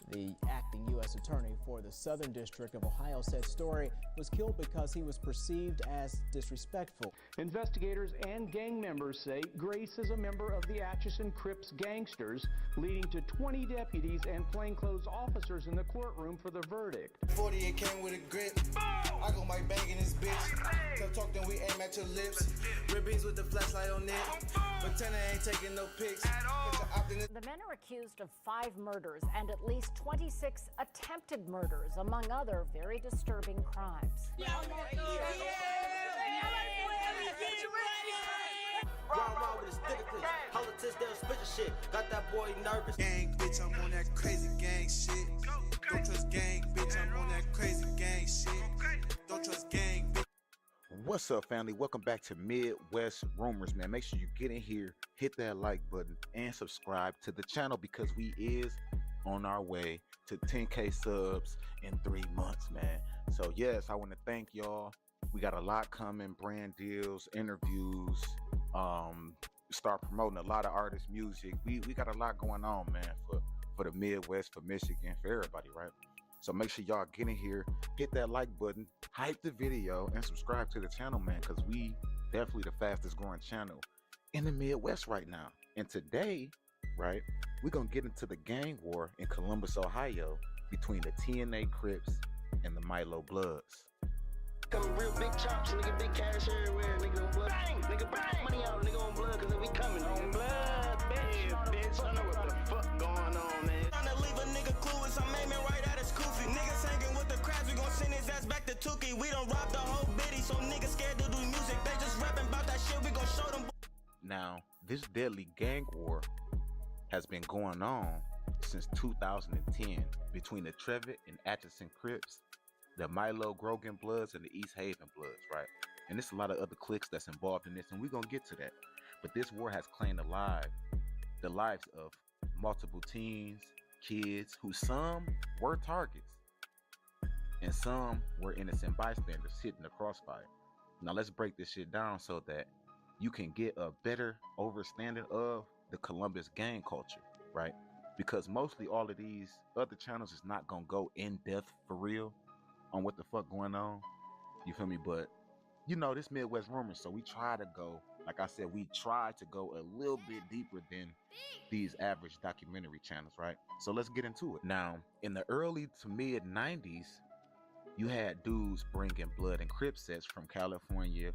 The acting U.S. attorney for the Southern District of Ohio said Story was killed because he was perceived as disrespectful. Investigators and gang members say Grace is a member of the Atchison Crips gangsters, leading to 20 deputies and plainclothes officers in the courtroom for the verdict. 48 came with a grip. I go Mike bang in this bitch. Tough talk, then we aim at your lips. Ribbies with the flashlight on it. Pretend I ain't taking no pics. The men are accused of 5 murders and at least 26 attempted murders, among other very disturbing crimes. Round with a sticker clip. Politics, they'll spit your shit. Got that boy nervous. Gang, bitch, I'm on that crazy gang shit. Don't trust gang, bitch, I'm on that crazy gang shit. Don't trust gang, bitch. What's up, family? Welcome back to Midwest Rumors, man. Make sure you get in here, hit that like button, and subscribe to the channel because we is on our way to 10K subs in 3 months, man. So yes, I want to thank y'all. We got a lot coming, brand deals, interviews, start promoting a lot of artists' music. We got a lot going on, man, for the Midwest, for Michigan, for everybody, right? So make sure y'all get in here, hit that like button, hype the video, and subscribe to the channel, man, because we definitely the fastest growing channel in the Midwest right now. And today, right, we're gonna get into the gang war in Columbus, Ohio, between the TNA Crips and the Milo Bloods. Coming real big chops, nigga, big cash everywhere, nigga on blood. Bang, nigga, bang. Money out, nigga on blood, cause we coming on blood, bitch. Bitch, I know what the fuck going on, man. Trying to leave a nigga clueless, I'm aiming right at his koofy. Niggas hanging with the crabs, we gon' send his ass back to Tukey. We done robbed the whole bitty, so niggas scared to do music. They just rapping about that shit, we gon' show them. Now, this deadly gang war has been going on since 2010 between the Trevitt and Atchison Crips, the Milo Grogan Bloods, and the East Haven Bloods, right? And there's a lot of other cliques that's involved in this, and we're gonna get to that. But this war has claimed the lives of multiple teens, kids, who some were targets and some were innocent bystanders hitting the crossfire. Now let's break this shit down so that you can get a better understanding of the Columbus gang culture, right? Because mostly all of these other channels is not gonna go in depth for real on what the fuck going on, you feel me? But you know, this Midwest Rumors, so we try to go, like I said, we try to go a little bit deeper than these average documentary channels, right? So let's get into it. Now, in the early to mid 90s, you had dudes bringing Blood and Crip sets from California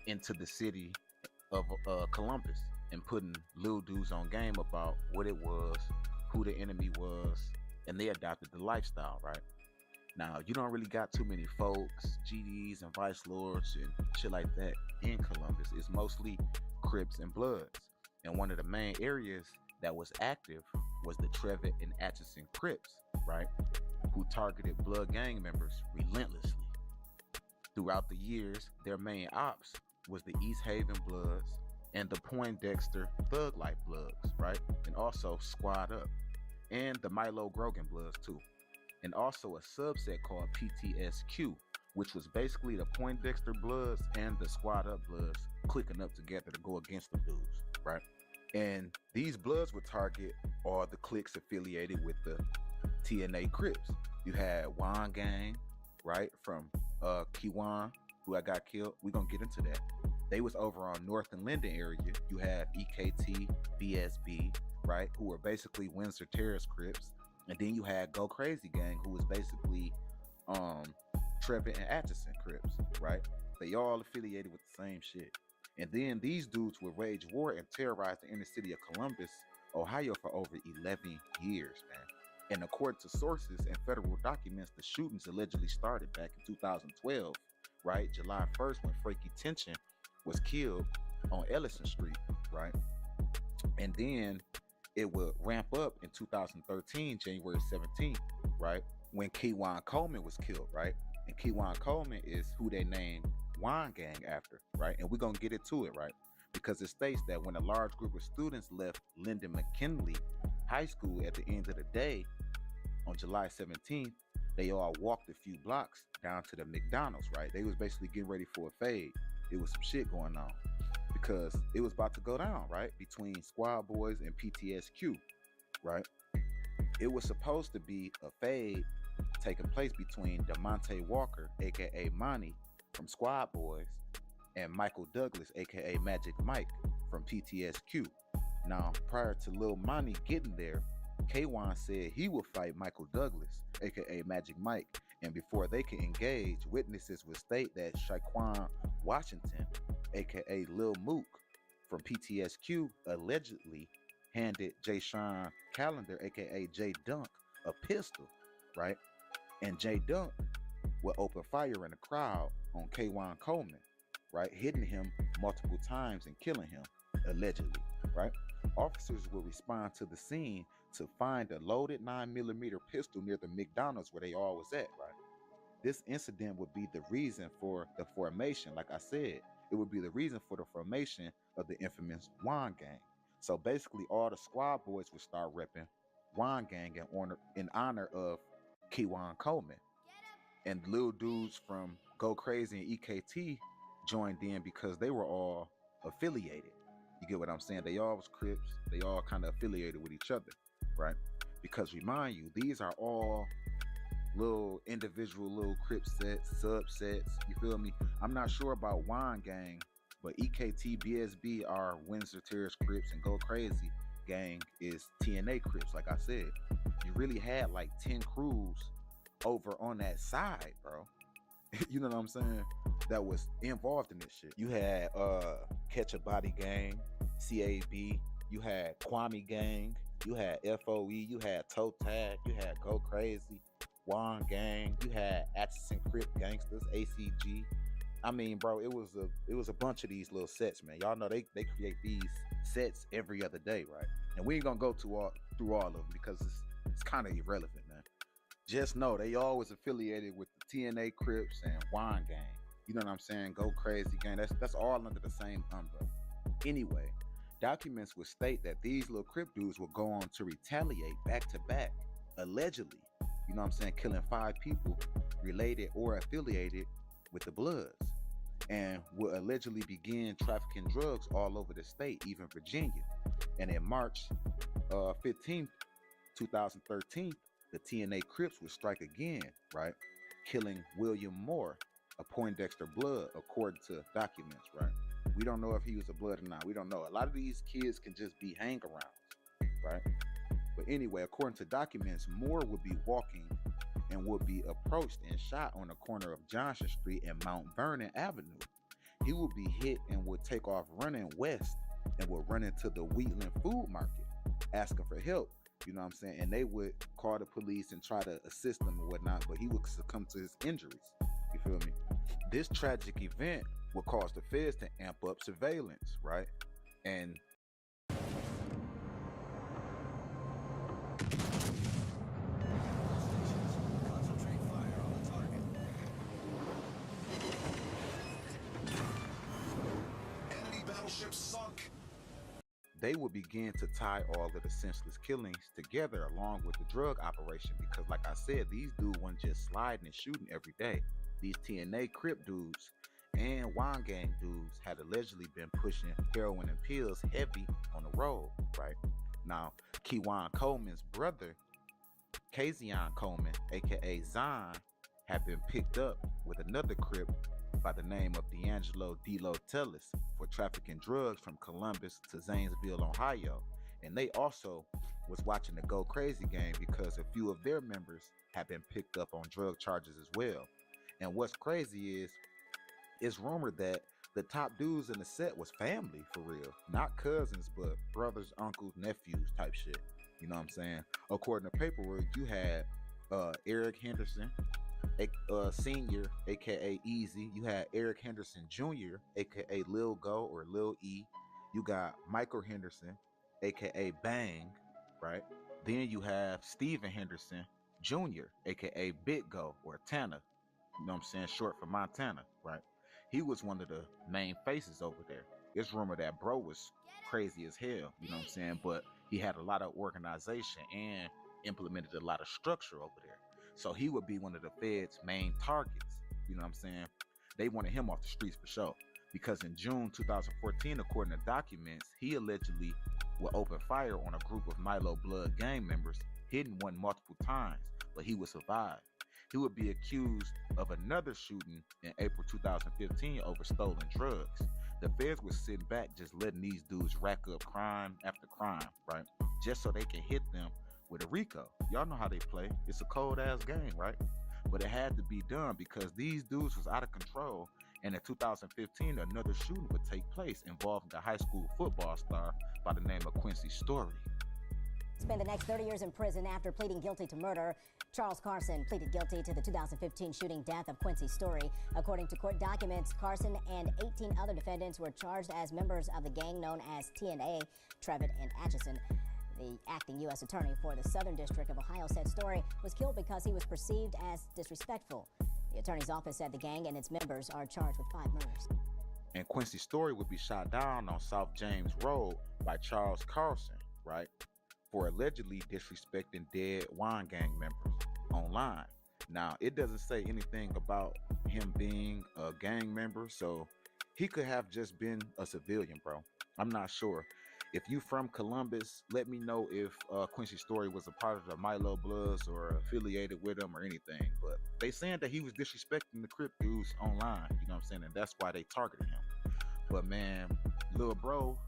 into the city of Columbus and putting little dudes on game about what it was, who the enemy was, and they adopted the lifestyle, right? Now, you don't really got too many folks, GDs and Vice Lords and shit like that in Columbus. It's mostly Crips and Bloods. And one of the main areas that was active was the Trevitt and Atchison Crips, right? Who targeted Blood gang members relentlessly. Throughout the years, their main ops was the East Haven Bloods and the Poindexter Thug Life Bloods, right? And also Squad Up and the Milo Grogan Bloods too. And also a subset called PTSQ, which was basically the Poindexter Bloods and the Squad Up Bloods clicking up together to go against the dudes, right? And these Bloods would target all the cliques affiliated with the TNA Crips. You had Juan Gang, right, from Kiwan, who I got killed. We're gonna get into that. They was over on North and Linden area. You have EKT, BSB, right, who were basically Windsor Terrace Crips. And then you had Go Crazy Gang, who was basically Trevitt and Atchison Crips, right? They all affiliated with the same shit. And then these dudes would wage war and terrorize the inner city of Columbus, Ohio for over 11 years, man. And according to sources and federal documents, the shootings allegedly started back in 2012, right? July 1st, when Frankie Tension was killed on Ellison Street, right? And then it would ramp up in 2013, January 17th, right? When Kiwan Coleman was killed, right? And Kiwan Coleman is who they named Juan Gang after, right? And we're gonna get into it, right? Because it states that when a large group of students left Lyndon McKinley High School at the end of the day on July 17th, they all walked a few blocks down to the McDonald's, right? They was basically getting ready for a fade. It was some shit going on because it was about to go down, right? Between Squad Boys and PTSQ, right? It was supposed to be a fade taking place between DeMonte Walker, aka Monty, from Squad Boys, and Michael Douglas, aka Magic Mike, from PTSQ. Now, prior to Lil Monty getting there, K-Wan said he would fight Michael Douglas, aka Magic Mike, and before they could engage, witnesses would state that Shaquan Washington, aka Lil Mook, from PTSQ, allegedly handed Jay Sean Calendar, aka Jay Dunk, a pistol, right? And Jay Dunk would open fire in the crowd on K-Wan Coleman, right? Hitting him multiple times and killing him, allegedly, right? Officers would respond to the scene to find a loaded 9mm pistol near the McDonald's where they all was at, right? This incident would be the reason for the formation. Like I said, it would be the reason for the formation of the infamous Wan Gang. So basically all the Squad Boys would start repping Wan Gang in honor of K-Wan Coleman. And little dudes from Go Crazy and EKT joined in because they were all affiliated. You get what I'm saying? They all was Crips. They all kind of affiliated with each other, right? Because remind you, these are all little individual little Crip sets, subsets. You feel me? I'm not sure about Wan Gang, but EKT, BSB are Windsor Terrace Crips, and Go Crazy Gang is TNA Crips. Like I said, you really had like 10 crews over on that side, bro. You know what I'm saying? That was involved in this shit. You had Catch a Body Gang, CAB, you had Kwame Gang, you had FOE, you had Toe Tag, you had Go Crazy, Wan Gang, you had Atchison Crip Gangsters, ACG. I mean, bro, it was a bunch of these little sets, man. Y'all know they create these sets every other day, right? And we ain't gonna go through all of them because it's kind of irrelevant, man. Just know they always affiliated with the TNA Crips and Wan Gang. You know what I'm saying? Go Crazy Gang. That's all under the same umbrella. Anyway, documents would state that these little Crip dudes would go on to retaliate back to back, allegedly. You know what I'm saying? Killing 5 people related or affiliated with the Bloods, and would allegedly begin trafficking drugs all over the state, even Virginia. And in March 15th, 2013, the TNA Crips would strike again, right? Killing William Moore, a Poindexter Blood, according to documents, right? We don't know if he was a Blood or not. We don't know. A lot of these kids can just be hang-arounds, right? But anyway, according to documents, Moore would be walking and would be approached and shot on the corner of Johnson Street and Mount Vernon Avenue. He would be hit and would take off running west and would run into the Wheatland Food Market, asking for help. You know what I'm saying? And they would call the police and try to assist him and whatnot, but he would succumb to his injuries. You feel me? This tragic event would cause the feds to amp up surveillance, right? And they would begin to tie all of the senseless killings together along with the drug operation because, like I said, these dudes weren't just sliding and shooting every day. These TNA Crip dudes and Wan Gang dudes had allegedly been pushing heroin and pills heavy on the road, right? Now, K-Wan Coleman's brother, Kazion Coleman, aka Zion, had been picked up with another Crip by the name of D'Angelo D-Lo Tellis for trafficking drugs from Columbus to Zanesville, Ohio. And they also was watching the Go Crazy Gang because a few of their members had been picked up on drug charges as well. And what's crazy is, it's rumored that the top dudes in the set was family for real. Not cousins, but brothers, uncles, nephews type shit. You know what I'm saying? According to paperwork, you had Eric Henderson, Senior, aka Easy. You had Eric Henderson Jr., aka Lil Go or Lil E. You got Michael Henderson, aka Bang, right? Then you have Steven Henderson Jr., aka Big Go or Tana. You know what I'm saying? Short for Montana, right? He was one of the main faces over there. It's rumored that bro was crazy as hell, you know what I'm saying? But he had a lot of organization and implemented a lot of structure over there. So he would be one of the Fed's main targets. You know what I'm saying? They wanted him off the streets for sure. Because in June 2014, according to documents, he allegedly would open fire on a group of Milo Blood gang members, hitting one multiple times, but he would survive. He would be accused of another shooting in April 2015 over stolen drugs. The feds was sitting back just letting these dudes rack up crime after crime, right? Just so they can hit them with a RICO. Y'all know how they play. It's a cold ass game, right? But it had to be done because these dudes was out of control. And in 2015, another shooting would take place involving a high school football star by the name of Quincy Story. Spent the next 30 years in prison after pleading guilty to murder. Charles Carson pleaded guilty to the 2015 shooting death of Quincy Story. According to court documents, Carson and 18 other defendants were charged as members of the gang known as TNA, Trevitt and Atchison. The acting U.S. attorney for the Southern District of Ohio said Story was killed because he was perceived as disrespectful. The attorney's office said the gang and its members are charged with 5 murders. And Quincy Story would be shot down on South James Road by Charles Carson, right, for allegedly disrespecting dead wine gang members online. Now, it doesn't say anything about him being a gang member, so he could have just been a civilian, bro. I'm not sure. If you from Columbus, let me know if Quincy Story was a part of the Milo Bloods or affiliated with them or anything. But they saying that he was disrespecting the Crip dudes online, you know what I'm saying? And that's why they targeted him. But man, Lil Bro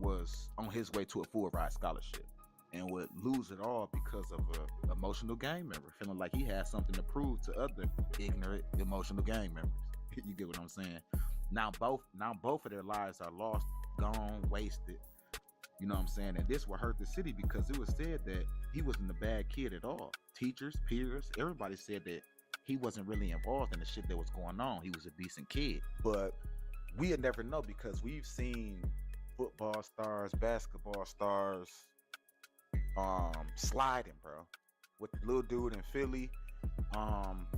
was on his way to a full ride scholarship and would lose it all because of an emotional gang member, feeling like he had something to prove to other ignorant, emotional gang members. You get what I'm saying? Now both of their lives are lost, gone, wasted. You know what I'm saying? And this will hurt the city because it was said that he wasn't a bad kid at all. Teachers, peers, everybody said that he wasn't really involved in the shit that was going on. He was a decent kid. But we'll never know because we've seen football stars, basketball stars sliding, bro. With the little dude in Philly,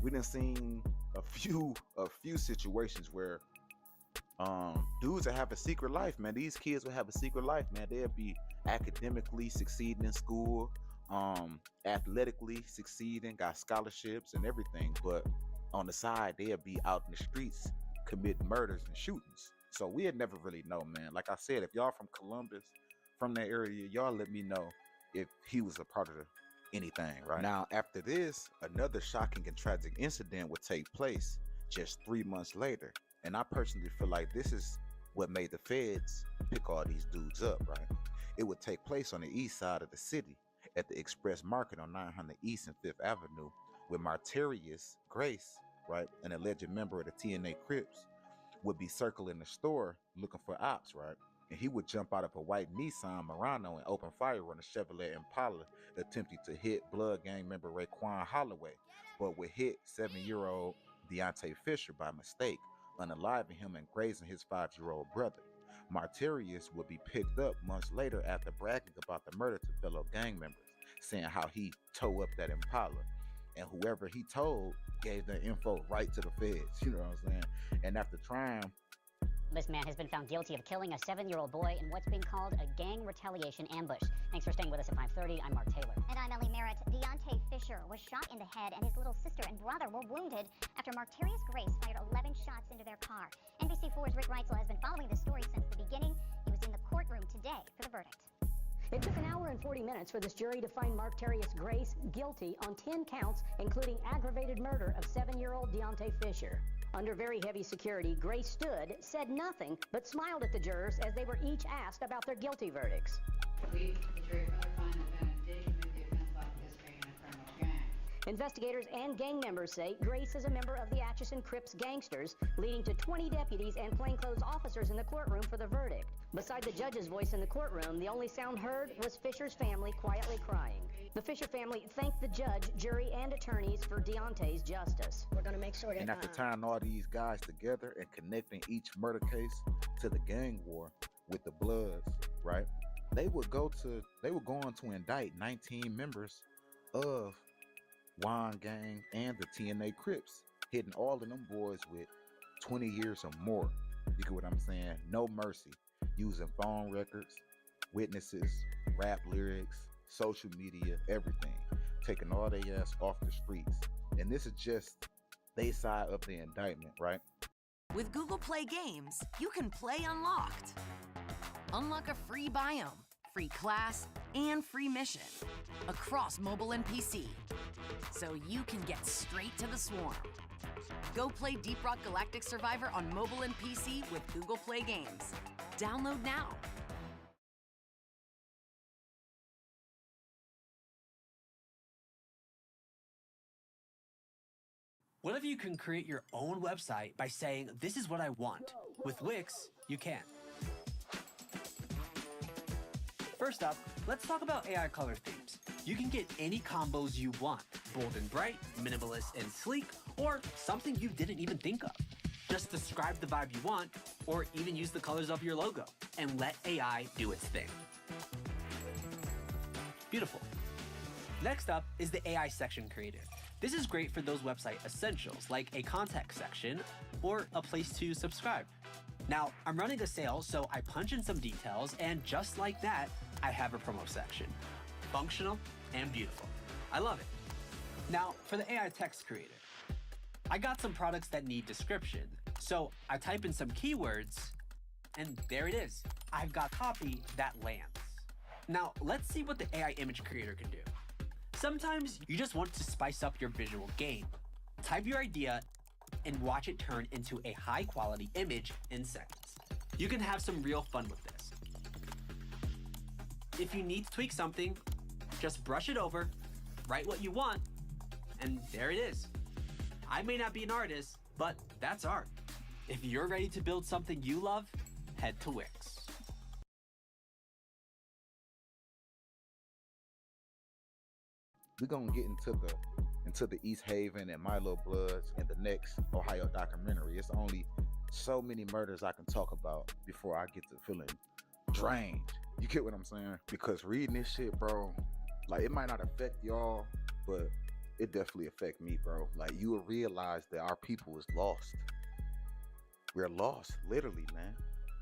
we done seen a few situations where dudes that have a secret life, man. These kids will have a secret life, man. They'll be academically succeeding in school, athletically succeeding, got scholarships and everything, but on the side they'll be out in the streets committing murders and shootings. So we'd never really know, man. Like I said, if y'all from Columbus, from that area, y'all let me know if he was a part of anything, right? Now, after this, another shocking and tragic incident would take place just 3 months later. And I personally feel like this is what made the feds pick all these dudes up, right? It would take place on the east side of the city at the Express Market on 900 East and 5th Avenue, where Martarius Grace, right, an alleged member of the TNA Crips, would be circling the store looking for ops, right? And he would jump out of a white Nissan Murano and open fire on a Chevrolet Impala, attempting to hit Blood Gang member Raekwon Holloway, but would hit 7-year-old Deontay Fisher by mistake, unaliving him and grazing his 5-year-old brother. Martarius would be picked up months later after bragging about the murder to fellow gang members, saying how he tore up that Impala. And whoever he told gave the info right to the feds, you know what I'm saying? And after trying, this man has been found guilty of killing a 7-year-old boy in what's being called a gang retaliation ambush. Thanks for staying with us at 5:30. I'm Mark Taylor. And I'm Ellie Merritt. Deontay Fisher was shot in the head and his little sister and brother were wounded after Martarius Grace fired 11 shots into their car. NBC4's Rick Reitzel has been following this story since the beginning. He was in the courtroom today for the verdict. It took an hour and 40 minutes for this jury to find Martarius Grace guilty on 10 counts, including aggravated murder of 7-year-old Deontay Fisher. Under very heavy security, Grace stood, said nothing, but smiled at the jurors as they were each asked about their guilty verdicts. We, the jury, further find that defendant did commit the offense by participating in a criminal gang. Investigators and gang members say Grace is a member of the Atchison Crips gangsters, leading to 20 deputies and plainclothes officers in the courtroom for the verdict. Beside the judge's voice in the courtroom, the only sound heard was Fisher's family quietly crying. The Fisher family thanked the judge, jury, and attorneys for Deontay's justice. We're going to make sure that... And after tying all these guys together and connecting each murder case to the gang war with the Bloods, right? They would go on to indict 19 members of Wine Gang and the TNA Crips, hitting all of them boys with 20 years or more. You get what I'm saying? No mercy. Using phone records, witnesses, rap lyrics, social media, everything. Taking all their ass off the streets. And this is just their side of the indictment, right? With Google Play Games, you can play Unlocked. Unlock a free biome, free class, and free mission across mobile and PC, so you can get straight to the swarm. Go play Deep Rock Galactic Survivor on mobile and PC with Google Play Games. Download now. What if you can create your own website by saying, "This is what I want"? With Wix, you can. First up, let's talk about AI color themes. You can get any combos you want, bold and bright, minimalist and sleek, or something you didn't even think of. Just describe the vibe you want, or even use the colors of your logo, and let AI do its thing. Beautiful. Next up is the AI section creator. This is great for those website essentials, like a contact section or a place to subscribe. Now, I'm running a sale, so I punch in some details, and just like that, I have a promo section. Functional and beautiful. I love it. Now, for the AI text creator. I got some products that need description, so I type in some keywords, and there it is. I've got copy that lands. Now, let's see what the AI image creator can do. Sometimes you just want to spice up your visual game. Type your idea and watch it turn into a high-quality image in seconds. You can have some real fun with this. If you need to tweak something, just brush it over, write what you want, and there it is. I may not be an artist, but that's art. If you're ready to build something you love, head to Wix. We're gonna get into the East Haven and Milo Bloods in the next Ohio documentary. It's only so many murders I can talk about before I get to feeling drained. You get what I'm saying? Because reading this shit, bro, like, it might not affect y'all, but it definitely affect me, bro. Like, you will realize that our people is lost. We're lost, literally, man.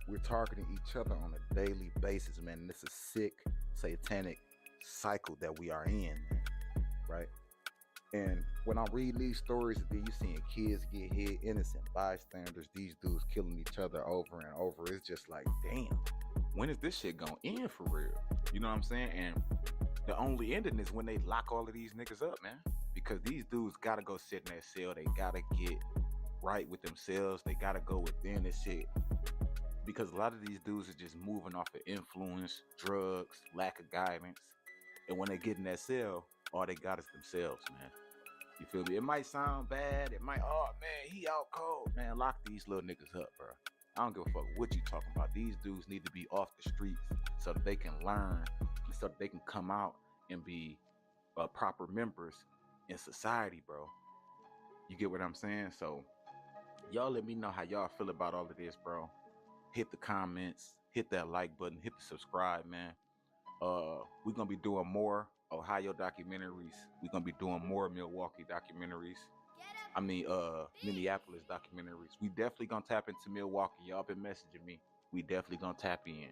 We're targeting each other on a daily basis, man. And it's a sick, satanic cycle that we are in, man. Right? And when I'm reading these stories, then you seeing kids get hit, innocent bystanders, these dudes killing each other over and over. It's just like, damn, when is this shit gonna end for real? You know what I'm saying? And the only ending is when they lock all of these niggas up, man. Because these dudes gotta go sit in that cell. They gotta get right with themselves. They gotta go within this shit. Because a lot of these dudes are just moving off of influence, drugs, lack of guidance. And when they get in that cell, all they got is themselves, man. You feel me? It might sound bad. It might, oh man, he out cold. Man, lock these little niggas up, bro. I don't give a fuck what you talking about. These dudes need to be off the streets so that they can learn, so that they can come out and be proper members in society, bro. You get what I'm saying? So y'all let me know how y'all feel about all of this, bro. Hit the comments, hit that like button, hit the subscribe, man. We're gonna be doing more Ohio documentaries. We're gonna be doing more Milwaukee documentaries. Minneapolis documentaries. We definitely gonna tap into Milwaukee. Y'all been messaging me. We definitely gonna tap in.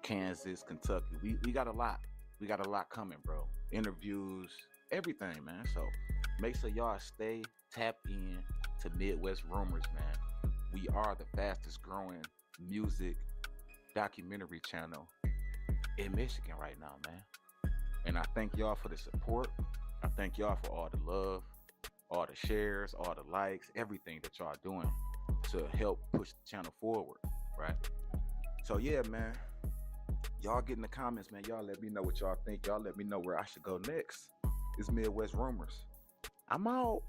Kansas, Kentucky. We got a lot. We got a lot coming, bro. Interviews, everything, man. So make sure y'all stay tapped in to Midwest Rumors, man. We are the fastest growing music documentary channel in Michigan right now, man. And I thank y'all for the support. I thank y'all for all the love, all the shares, all the likes, everything that y'all doing to help push the channel forward, right? So yeah, man, y'all get in the comments, man. Y'all let me know what y'all think. Y'all let me know where I should go next. It's Midwest Rumors. I'm out.